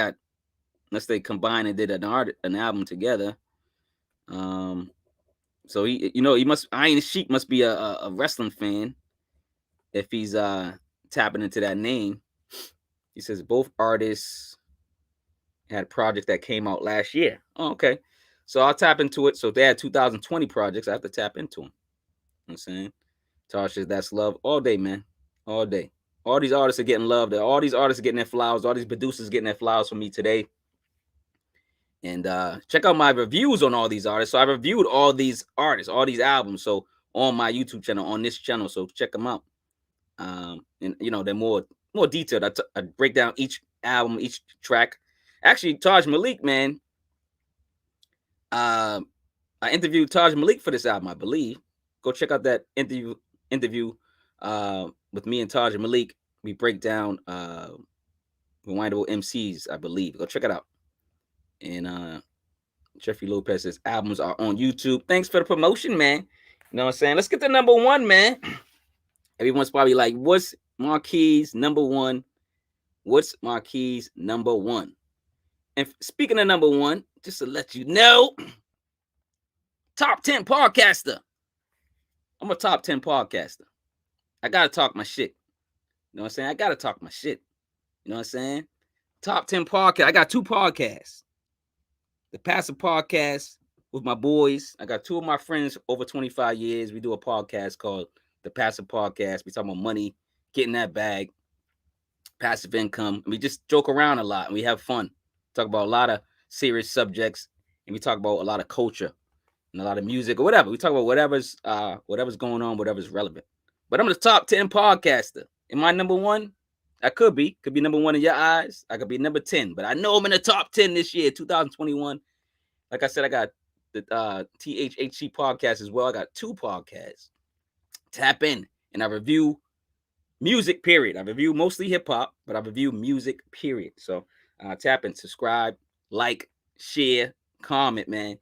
combined and did an album together. So he must Iron Sheik must be a wrestling fan if he's tapping into that name. He says both artists had a project that came out last year. Oh, okay. So I'll tap into it. So they had 2020 projects. I have to tap into them. You know what I'm saying? Tajh says that's love all day, man. All day. All these artists are getting love. All these artists are getting their flowers. All these producers getting their flowers from me today. And check out my reviews on all these artists. So I reviewed all these artists, all these albums. So on my YouTube channel, on this channel. So check them out. And they're more detailed. I break down each album, each track. Actually, Tajh Malik, man. I interviewed Tajh Malik for this album, I believe. Go check out that interview with me and Tajh Malik. We break down Rewindable MCs, I believe. Go check it out. And Jeffrey Lopez says albums are on YouTube. Thanks for the promotion, man. You know what I'm saying? Let's get to number one, man. Everyone's probably like, what's Marquis number one? What's Marquis number one? And speaking of number one, just to let you know, top 10 podcaster. I'm a top 10 podcaster. I got to talk my shit. You know what I'm saying? I got to talk my shit. You know what I'm saying? Top 10 podcast. I got 2 podcasts. The Passive Podcast with my boys. I got 2 of my friends over 25 years. We do a podcast called The Passive Podcast. We talk about money, getting that bag, passive income. And we just joke around a lot and we have fun. Talk about a lot of serious subjects and we talk about a lot of culture and a lot of music or whatever. We talk about whatever's going on, whatever's relevant. But I'm the top 10 podcaster. Am I number one? I could be number one in your eyes. I could be number 10, but I know I'm in the top 10 this year, 2021. Like I said, I got the THHC podcast as well. I got 2 podcasts. Tap in and I review music, period. I review mostly hip hop, but I review music, period. So tap in, subscribe, like, share, comment, man.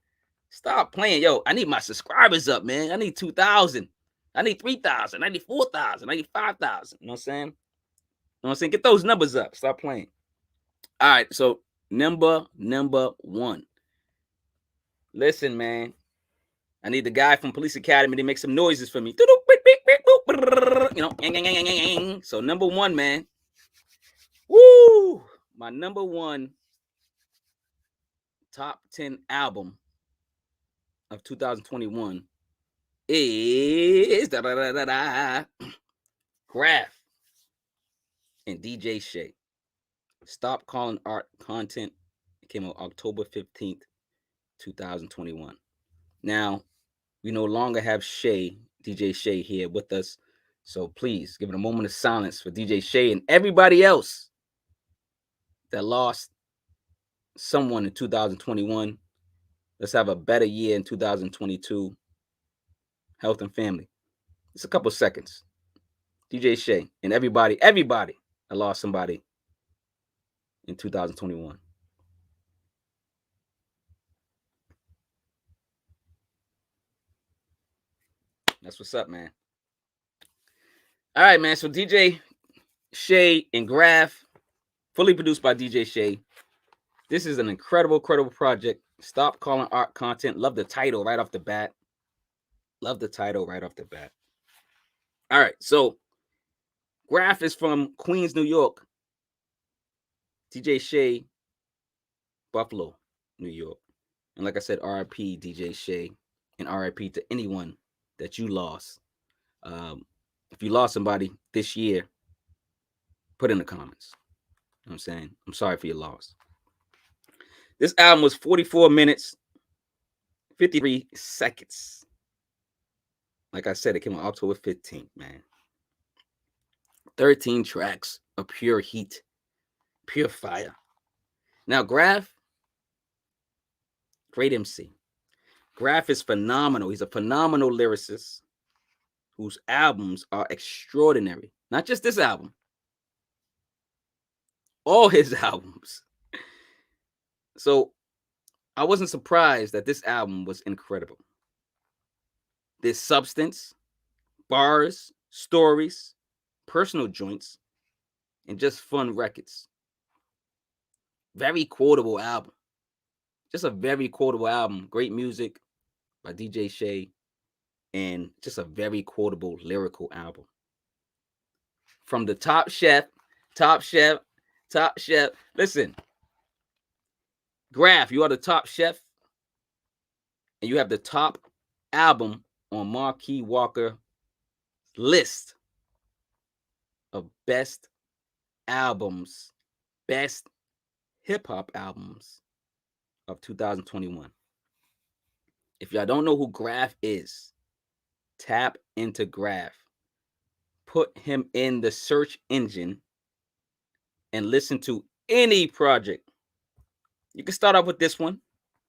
Stop playing. Yo, I need my subscribers up, man. I need 2,000. I need 3,000. I need 4,000. I need 5,000. You know what I'm saying? You know what I'm saying? Get those numbers up. Stop playing. All right, so number one. Listen, man. I need the guy from Police Academy to make some noises for me. So number one, man. Woo! My number one top 10 album of 2021 is Grafh and DJ Shay. Stop Calling Art Content. It came out October 15th, 2021. Now, we no longer have Shay, DJ Shay, here with us. So please give it a moment of silence for DJ Shay and everybody else that lost someone in 2021. Let's have a better year in 2022. Health and family. Just a couple seconds. DJ Shay and everybody that lost somebody in 2021. That's what's up, man. All right, man. So DJ Shay and Grafh, fully produced by DJ Shay. This is an incredible project. Stop Calling Art Content. Love the title right off the bat. All right, so Grafh is from Queens, New York. DJ Shay, Buffalo, New York. And like I said, RIP DJ Shay, and RIP to anyone that you lost. If you lost somebody this year, put in the comments. You know what I'm saying? I'm sorry for your loss. This album was 44 minutes, 53 seconds. Like I said, it came on October 15th, man. 13 tracks of pure heat, pure fire. Now, Grafh, great MC. Grafh is phenomenal. He's a phenomenal lyricist whose albums are extraordinary. Not just this album, all his albums. So I wasn't surprised that this album was incredible. There's substance, bars, stories, personal joints, and just fun records. Very quotable album. Just a very quotable album. Great music by DJ Shay, and just a very quotable lyrical album. From the top chef. Listen, Grafh, you are the top chef, and you have the top album on Marquis Walker's list of best albums, best hip-hop albums of 2021. If y'all don't know who Grafh is, tap into Grafh. Put him in the search engine and listen to any project. You can start off with this one,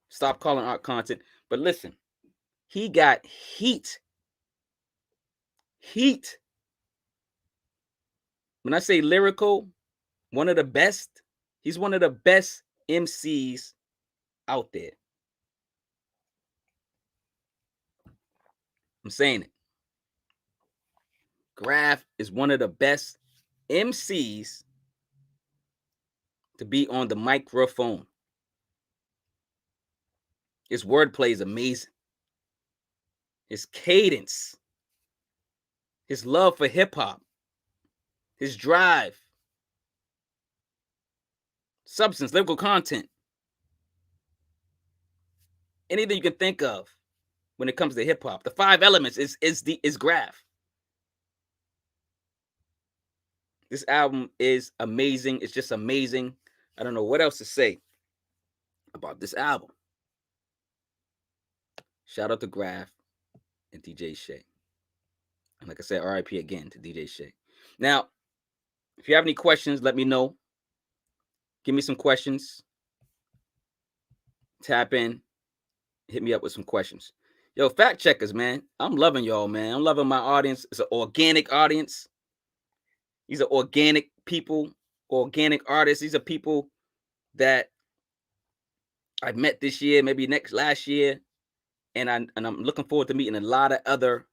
Stop Calling Art Content, but listen, he got heat. Heat. When I say lyrical, one of the best, he's one of the best MCs out there. I'm saying it. Grafh is one of the best MCs to be on the microphone. His wordplay is amazing. His cadence, his love for hip hop, his drive, substance, lyrical content, anything you can think of when it comes to hip hop. The 5 elements is Grafh. This album is amazing. It's just amazing. I don't know what else to say about this album. Shout out to Grafh and DJ Shay. And like I said, RIP again to DJ Shay. Now, if you have any questions, let me know. Give me some questions. Tap in. Hit me up with some questions. Yo, fact checkers, man. I'm loving y'all, man. I'm loving my audience. It's an organic audience. These are organic people, organic artists. These are people that I've met this year, maybe last year. And I'm looking forward to meeting a lot of other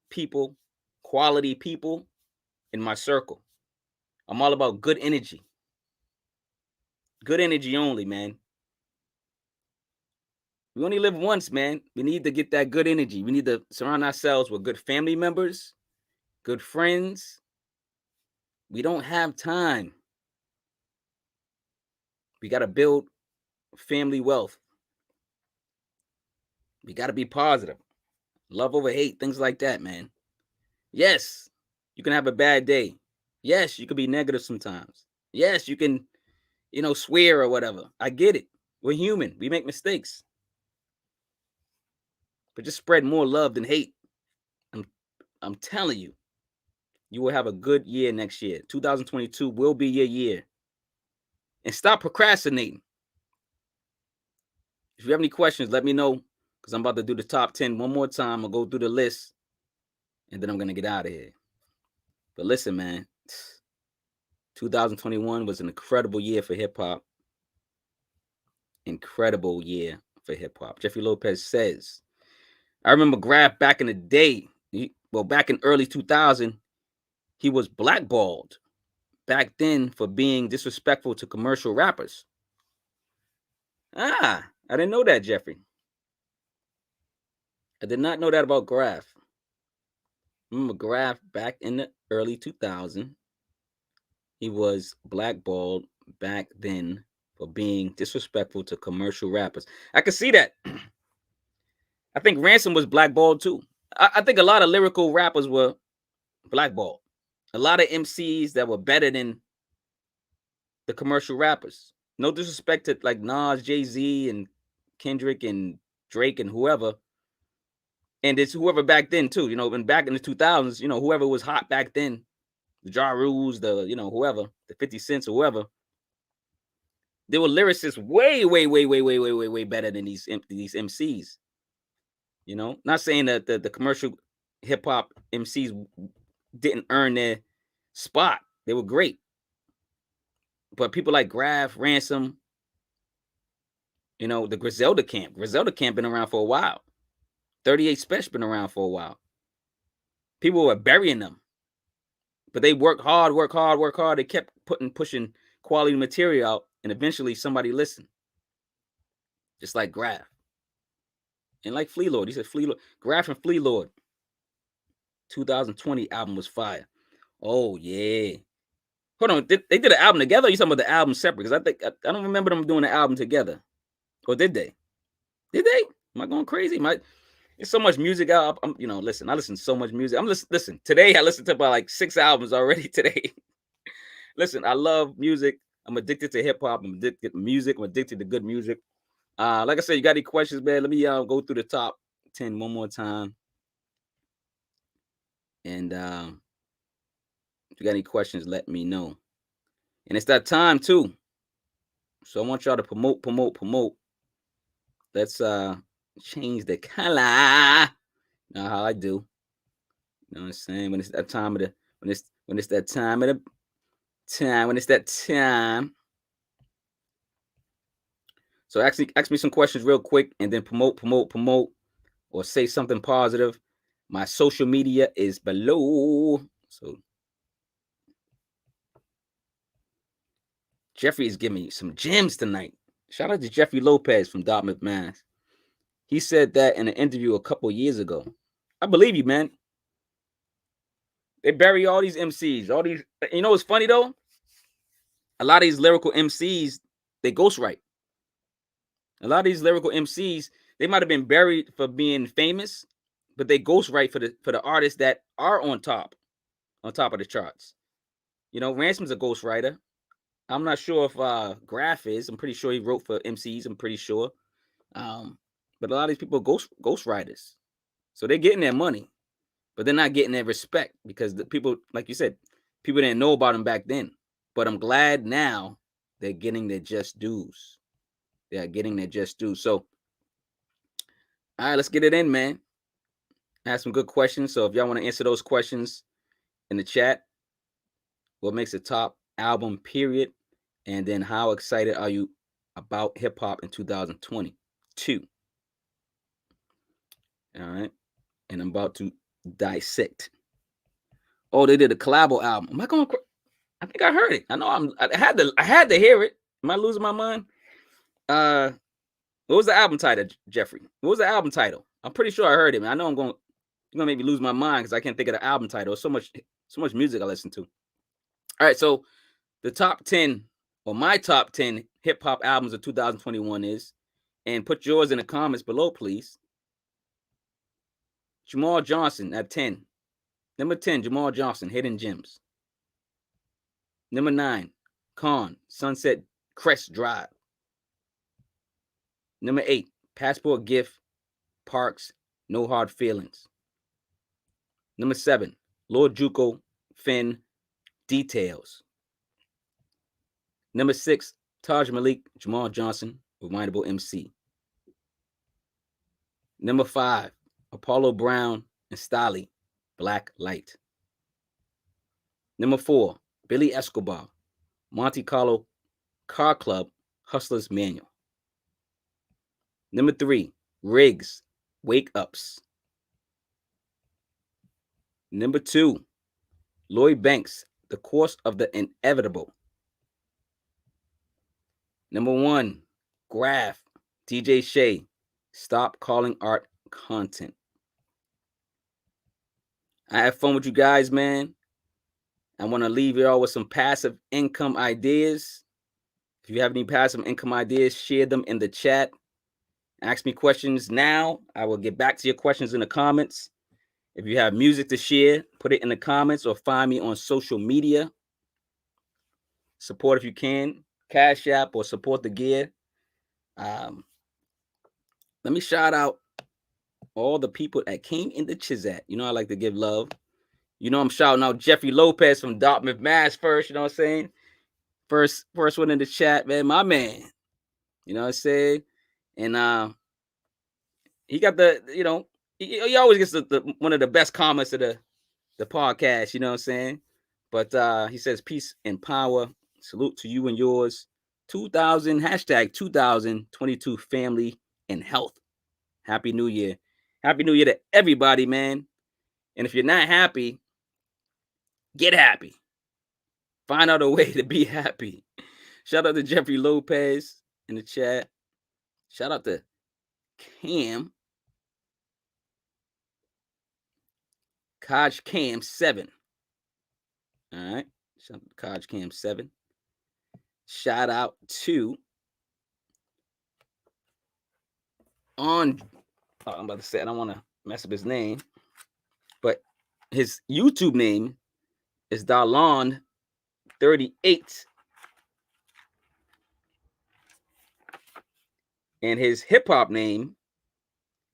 people, quality people in my circle. I'm all about good energy. Good energy only, man. We only live once, man. We need to get that good energy. We need to surround ourselves with good family members, good friends. We don't have time. We got to build family wealth. We got to be positive. Love over hate, things like that, man. Yes, you can have a bad day. Yes, you can be negative sometimes. Yes, you can, swear or whatever. I get it. We're human. We make mistakes. But just spread more love than hate. I'm telling you, you will have a good year next year. 2022 will be your year. And stop procrastinating. If you have any questions, let me know, because I'm about to do the top 10 one more time. I'll go through the list, and then I'm going to get out of here. But listen, man, 2021 was an incredible year for hip-hop. Incredible year for hip-hop. Jeffrey Lopez says, I remember Grafh back in the day, back in early 2000, he was blackballed back then for being disrespectful to commercial rappers. I didn't know that, Jeffrey. I did not know that about Grafh. Remember Grafh back in the early 2000s, he was blackballed back then for being disrespectful to commercial rappers. I can see that. I think Ransom was blackballed too. I think a lot of lyrical rappers were blackballed. A lot of MCs that were better than the commercial rappers. No disrespect to like Nas, Jay-Z, and Kendrick and Drake and whoever. And it's whoever back then too, and back in the 2000s, whoever was hot back then, the Ja Rules, whoever, the 50 Cents or whoever, they were lyricists way better than these MCs. Not saying that the commercial hip hop MCs didn't earn their spot. They were great. But people like Grafh, Ransom, the Griselda camp. Griselda camp been around for a while. 38 Special been around for a while. People were burying them. But they worked hard. They kept pushing quality material out, and eventually somebody listened. Just like Grafh. And like Flea Lord. He said Grafh and Flea Lord. 2020 album was fire. Oh, yeah. Hold on. They did an album together, or you talking about the album separate? Because I don't remember them doing an album together. Or did they? Did they? Am I going crazy? There's so much music out. Listen, I listen to so much music. Listen, today I listened to about like 6 albums already today. Listen, I love music. I'm addicted to hip hop. I'm addicted to music. I'm addicted to good music. Like I said, you got any questions, man? Let me go through the top 10 one more time. And if you got any questions, let me know. And it's that time too. So I want y'all to promote. Let's change the color. You know how I do. You know what I'm saying? When it's that time of the when it's that time of the time, when it's that time. So ask me some questions real quick and then promote, or say something positive. My social media is below. So Jeffrey is giving me some gems tonight. Shout out to Jeffrey Lopez from Dartmouth, Mass. He said that in an interview a couple years ago. I believe you, man. They bury all these MCs, all these. You know what's funny though? A lot of these lyrical MCs, they ghostwrite. A lot of these lyrical MCs, they might have been buried for being famous, but they ghostwrite for the artists that are on top of the charts. Ransom's a ghostwriter. I'm not sure if Grafh is. I'm pretty sure he wrote for MCs. I'm pretty sure. But a lot of these people are ghostwriters. So they're getting their money, but they're not getting their respect because the people, like you said, people didn't know about them back then. But I'm glad now they're getting their just dues. They are getting their just dues. So, all right, let's get it in, man. I have some good questions. So if y'all want to answer those questions in the chat, what makes a top album, period? And then how excited are you about hip hop in 2022? All right. And I'm about to dissect. Oh, they did a collabo album. Am I going? I think I heard it. I know I had to hear it. Am I losing my mind? What was the album title, Jeffrey? What was the album title? I'm pretty sure I heard it, man. I know you're gonna make me lose my mind because I can't think of the album title. It's so much music I listen to. All right, so the top 10 or my top 10 hip hop albums of 2021 is, and put yours in the comments below, please. Jamal Johnson at 10. Number 10, Jamal Johnson, Hidden Gems. Number 9, K.A.A.N, Sunset Crest Drive. Number 8, Passport Gift, Parks, No Hard Feelings. Number 7, Lord Juco, Finn, Details. Number 6, Tajh Malik, Jamal Johnson, Rewindable MC. Number 5, Apollo Brown and Stalley, Blacklight. Number 4, Billy Escobar, Monte Carlo Car Club, Hustler's Manual. Number 3, Rigz, Wake Ups. Number 2, Lloyd Banks, The Course of the Inevitable. Number 1, Grafh, DJ Shay, Stop Calling Art Content. I have fun with you guys, man. I want to leave you all with some passive income ideas. If you have any passive income ideas, share them in the chat. Ask me questions now. I will get back to your questions in the comments. If you have music to share, put it in the comments or find me on social media. Support if you can. Cash App or support the gear. Let me shout out all the people that came in the Chizat. You know I like to give love. You know I'm shouting out Jeffrey Lopez from Dartmouth, Mass first. You know what I'm saying? First one in the chat, man. My man. You know what I'm saying? And he got the, he always gets the one of the best comments of the podcast. You know what I'm saying? But he says peace and power. Salute to you and yours. 2022 family and health. Happy New Year. Happy New Year to everybody, man. And if you're not happy, get happy. Find out a way to be happy. Shout out to Jeffrey Lopez in the chat. Shout out to Cam. Cam 7. All right. Shout out to Cam 7. Shout out to I'm about to say, I don't want to mess up his name, but his YouTube name is Dalon38. And his hip hop name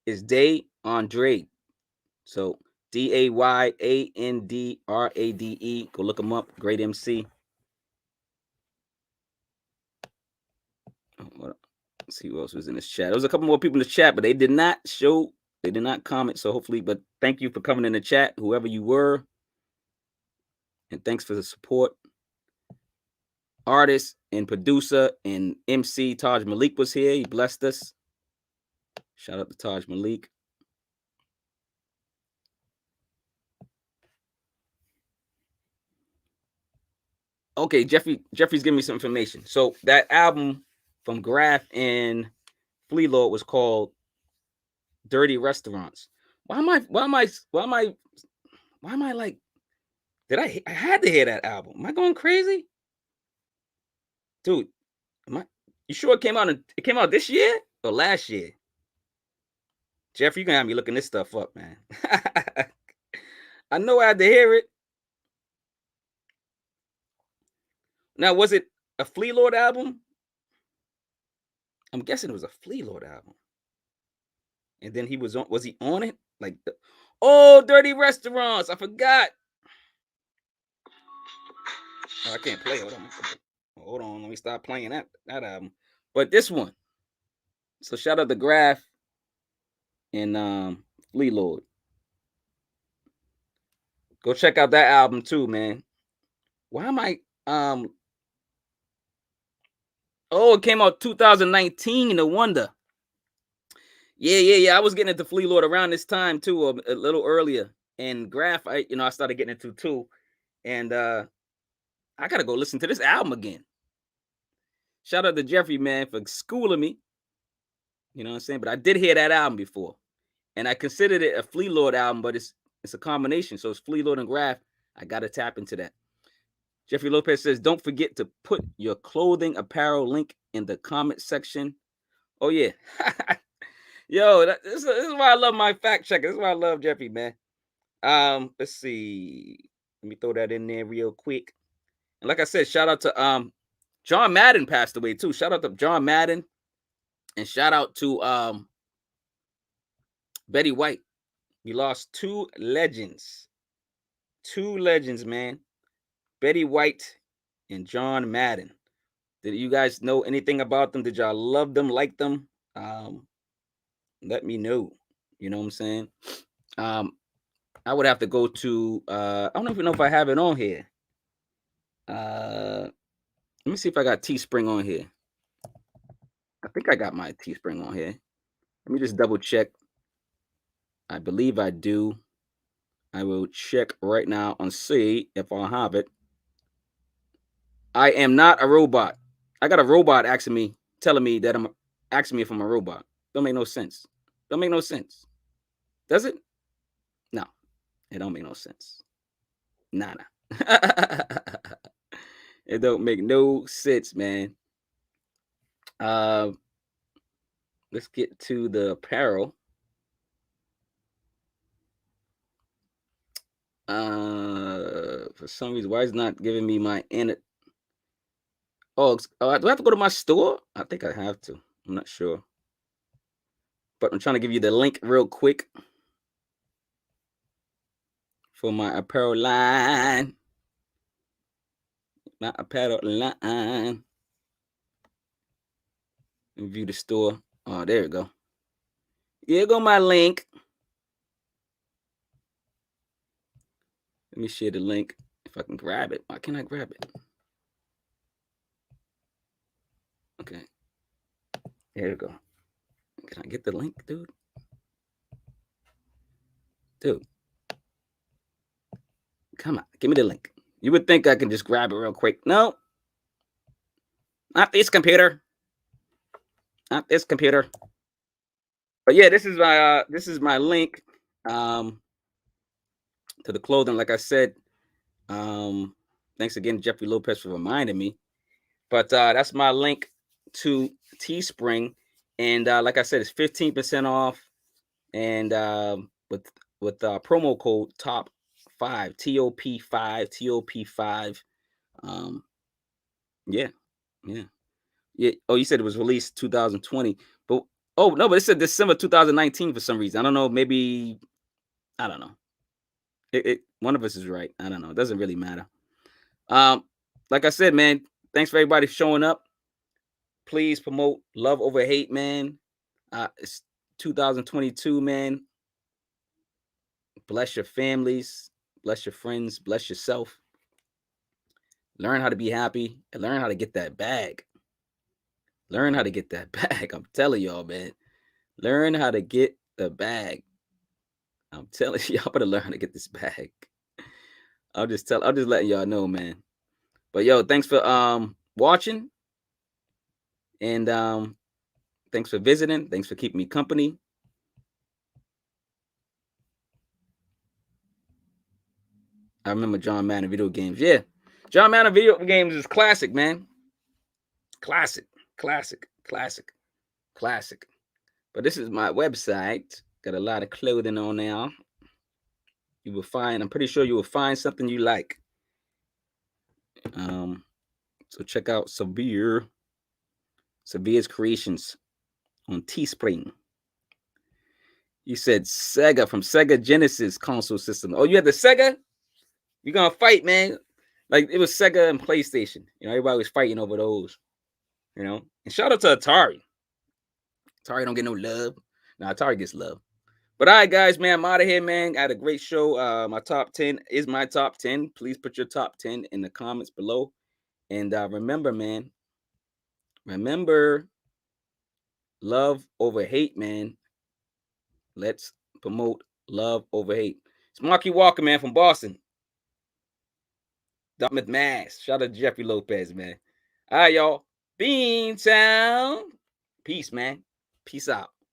is Day Andre. So DAYANDRADE. Go look him up. Great MC. Let's see who else was in this chat. There was a couple more people in the chat, but they did not comment. So hopefully, but thank you for coming in the chat, whoever you were. And thanks for the support. Artist and producer and MC Tajh Malik was here. He blessed us. Shout out to Tajh Malik. Okay, Jeffrey's giving me some information. So that album from Grafh and Flea Lord was called Dirty Restaurants. Why am I like, I had to hear that album. Am I going crazy? Dude, you sure it came out this year or last year? Jeffrey, you're gonna have me looking this stuff up, man. I know I had to hear it. Now, was it a Flea Lord album? I'm guessing it was a Flea Lord album. And then was he on it? Like, Dirty Restaurants. I forgot. Oh, I can't play it. Hold on. Let me stop playing that album. But this one. So shout out to Grafh and Flea Lord. Go check out that album too, man. Why am I it came out 2019, no wonder. Yeah. I was getting into Flea Lord around this time too, a little earlier. And Grafh, I started getting into too. And I gotta go listen to this album again. Shout out to Jeffrey, man, for schooling me. You know what I'm saying? But I did hear that album before. And I considered it a Flea Lord album, but it's a combination. So it's Flea Lord and Grafh. I gotta tap into that. Jeffrey Lopez says, don't forget to put your clothing apparel link in the comment section. Oh, yeah. Yo, this is why I love my fact checker. This is why I love Jeffrey, man. Let's see. Let me throw that in there real quick. And like I said, shout out to John Madden passed away too. Shout out to John Madden. And shout out to Betty White. We lost two legends. Two legends, man. Betty White and John Madden. Did you guys know anything about them? Did y'all love them, like them? Let me know. You know what I'm saying? I would have to go to I don't even know if I have it on here. Let me see if I got Teespring on here. I think I got my Teespring on here. Let me just double check. I believe I do. I will check right now and see if I have it. I am not a robot. I got a robot asking me, telling me that I'm asking me if I'm a robot. Don't make no sense. Don't make no sense. Does it? No, it don't make no sense. Nah. It don't make no sense, man. Let's get to the apparel. For some reason, why is it not giving me my Oh, do I have to go to my store? I think I have to. I'm not sure. But I'm trying to give you the link real quick for my apparel line. My apparel line. View the store. Oh, there we go. Here go my link. Let me share the link if I can grab it. Why can't I grab it? Okay. There we go. Can I get the link, dude? Dude. Come on. Give me the link. You would think I can just grab it real quick. No. Not this computer. Not this computer. But yeah, this is my link to the clothing. Like I said, thanks again, Jeffrey Lopez, for reminding me. But that's my link to Teespring. And like I said, it's 15% off. And with promo code TOP5, TOP5, TOP5. Yeah. Yeah. Oh, you said it was released 2020. But but it said December 2019 for some reason. I don't know. Maybe I don't know. One of us is right. I don't know. It doesn't really matter. Like I said, man, thanks for everybody showing up. Please promote love over hate, man. It's 2022, man. Bless your families, bless your friends, bless yourself. Learn how to be happy and learn how to get that bag. Learn how to get that bag. I'm telling y'all, man. Learn how to get the bag. I'm telling y'all, better learn how to get this bag. I'm just letting y'all know, man. But yo, thanks for watching. And thanks for visiting. Thanks for keeping me company. I remember John Madden video games. Yeah. John Madden video games is classic, man. Classic. But this is my website. Got a lot of clothing on now. You will find, I'm pretty sure you will find something you like. So check out Cevere's Creations on Teespring. You said Sega from Sega Genesis console system. Oh, you had the Sega? You're gonna fight, man. Like it was Sega and PlayStation. You know, everybody was fighting over those. You know, and shout out to Atari. Atari don't get no love. Nah, Atari gets love. But all right, guys, man, I'm out of here, man. I had a great show. My top 10 is my top 10. Please put your top 10 in the comments below. And remember, man, love over hate, man. Let's promote love over hate. It's Marquis Walker, man, from Boston. Dartmouth, Mass. Shout out to Jeffrey Lopez, man. All right, y'all. Beantown. Peace, man. Peace out.